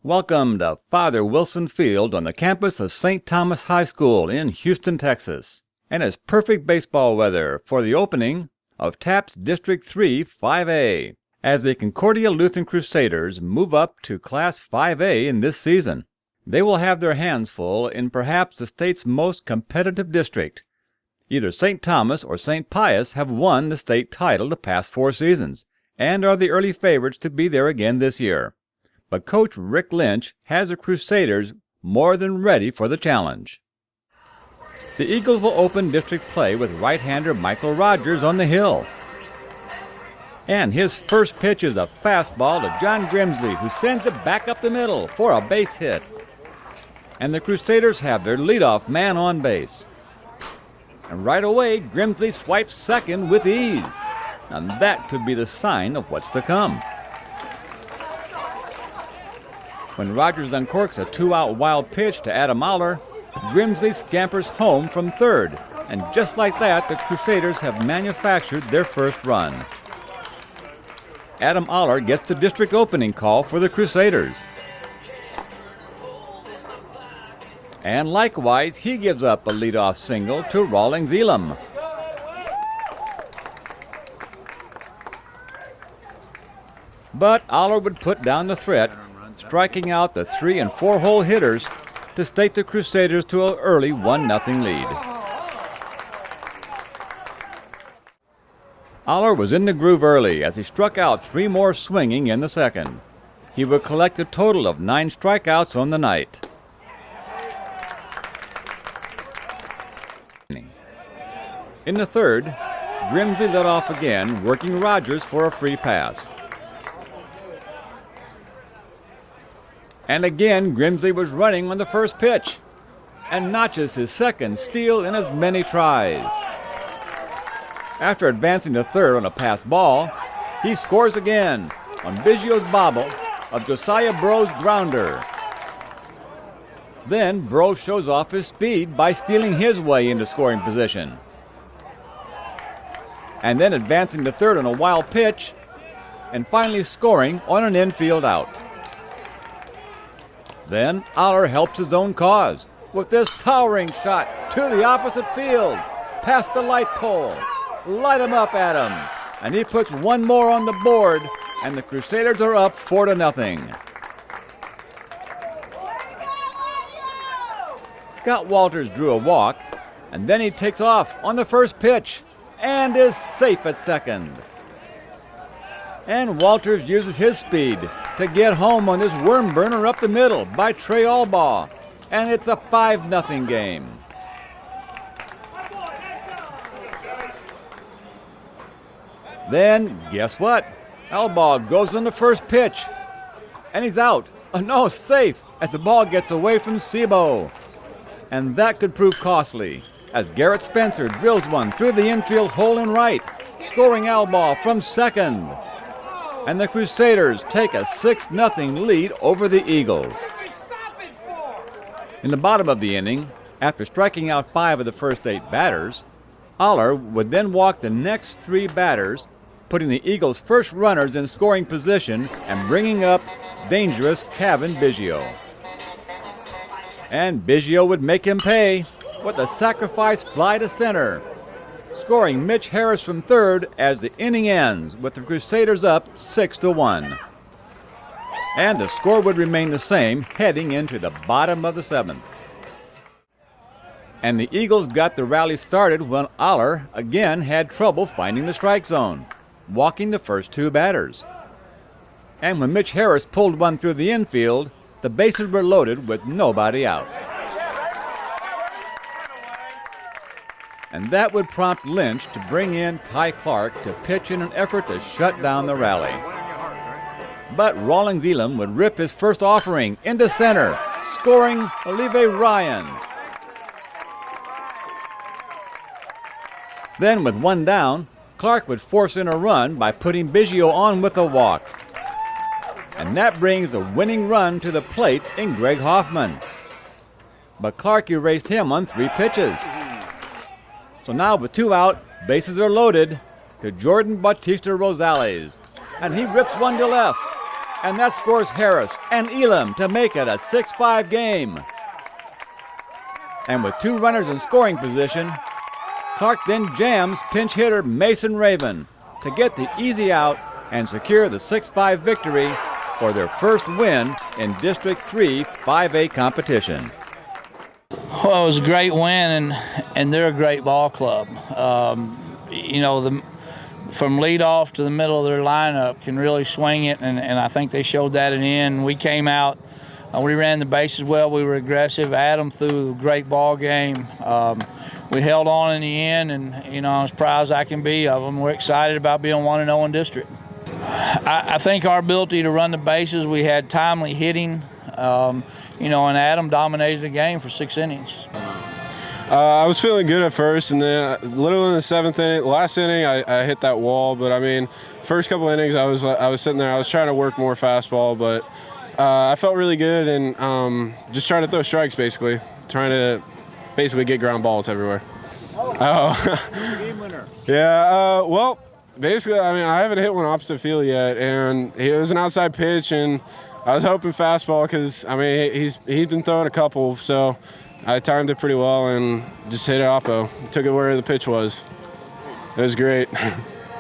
Welcome to Father Wilson Field on the campus of St. Thomas High School in Houston, Texas. And it's perfect baseball weather for the opening of TAP's District 3 5A as the Concordia Lutheran Crusaders move up to Class 5A in this season. They will have their hands full in perhaps the state's most competitive district. Either St. Thomas or St. Pius have won the state title the past 4 seasons and are the early favorites to be there again this year. But Coach Rick Lynch has the Crusaders more than ready for the challenge. The Eagles will open district play with right-hander Michael Rogers on the hill. And his first pitch is a fastball to John Grimsley, who sends it back up the middle for a base hit. And the Crusaders have their leadoff man on base. And right away, Grimsley swipes second with ease. And that could be the sign of what's to come. When Rogers uncorks a 2-out wild pitch to Adam Aller, Grimsley scampers home from third, and just like that, the Crusaders have manufactured their first run. Adam Aller gets the district opening call for the Crusaders. And likewise, he gives up a leadoff single to Rawlings Elam. But Aller would put down the threat, striking out the 3- and 4-hole hitters to stake the Crusaders to an early 1-0 lead. Aller was in the groove early as he struck out 3 more swinging in the second. He would collect a total of 9 strikeouts on the night. In the third, Grimsley led off again, working Rogers for a free pass. And again, Grimsley was running on the first pitch and notches his second steal in as many tries. After advancing to third on a pass ball, he scores again on Biggio's bobble of Josiah Bro's grounder. Then Bro shows off his speed by stealing his way into scoring position. And then advancing to third on a wild pitch and finally scoring on an infield out. Then Aller helps his own cause with this towering shot to the opposite field, past the light pole. Light him up, Adam. And he puts one more on the board, and the Crusaders are up 4-0. Scott Walters drew a walk, and then he takes off on the first pitch and is safe at second. And Walters uses his speed to get home on this worm burner up the middle by Trey Albaugh, and it's a 5-0 game. Then, guess what? Albaugh goes on the first pitch, and he's out. Oh, no, safe, as the ball gets away from Sebo. And that could prove costly, as Garrett Spencer drills one through the infield hole in right, scoring Albaugh from second. And the Crusaders take a 6-0 lead over the Eagles. In the bottom of the inning, after striking out 5 of the first 8 batters, Aller would then walk the next 3 batters, putting the Eagles' first runners in scoring position and bringing up dangerous Cavan Biggio. And Biggio would make him pay with a sacrifice fly to center, scoring Mitch Harris from third as the inning ends with the Crusaders up 6-1. And the score would remain the same heading into the bottom of the 7th. And the Eagles got the rally started when Aller again had trouble finding the strike zone, walking the first 2 batters. And when Mitch Harris pulled one through the infield, the bases were loaded with nobody out. And that would prompt Lynch to bring in Ty Clark to pitch in an effort to shut down the rally. But Rawlings Elam would rip his first offering into center, scoring Olive Ryan. Then with 1 down, Clark would force in a run by putting Biggio on with a walk. And that brings a winning run to the plate in Greg Hoffman. But Clark erased him on 3 pitches. So now with 2 out, bases are loaded to Jordan Bautista Rosales. And he rips one to left. and that scores Harris and Elam to make it a 6-5 game. And with 2 runners in scoring position, Clark then jams pinch hitter Mason Raven to get the easy out and secure the 6-5 victory for their first win in District 3 5A competition. Well, it was a great win, and they're a great ball club. From leadoff to the middle of their lineup can really swing it, and I think they showed that in the end. We came out, we ran the bases well, we were aggressive. Adam threw a great ball game. We held on in the end, and I'm as proud as I can be of them. We're excited about being 1-0 in district. I think our ability to run the bases, we had timely hitting, and Adam dominated the game for 6 innings. I was feeling good at first, and then a little in the 7th inning, last inning, I hit that wall. But I mean, first couple innings, I was sitting there. I was trying to work more fastball, but I felt really good, and just trying to throw strikes, basically, trying to basically get ground balls everywhere. Game winner. Yeah. Well, basically, I mean, I haven't hit one opposite field yet, and it was an outside pitch, and I was hoping fastball because I mean he's been throwing a couple, so I timed it pretty well and just hit it oppo. Took it where the pitch was. It was great.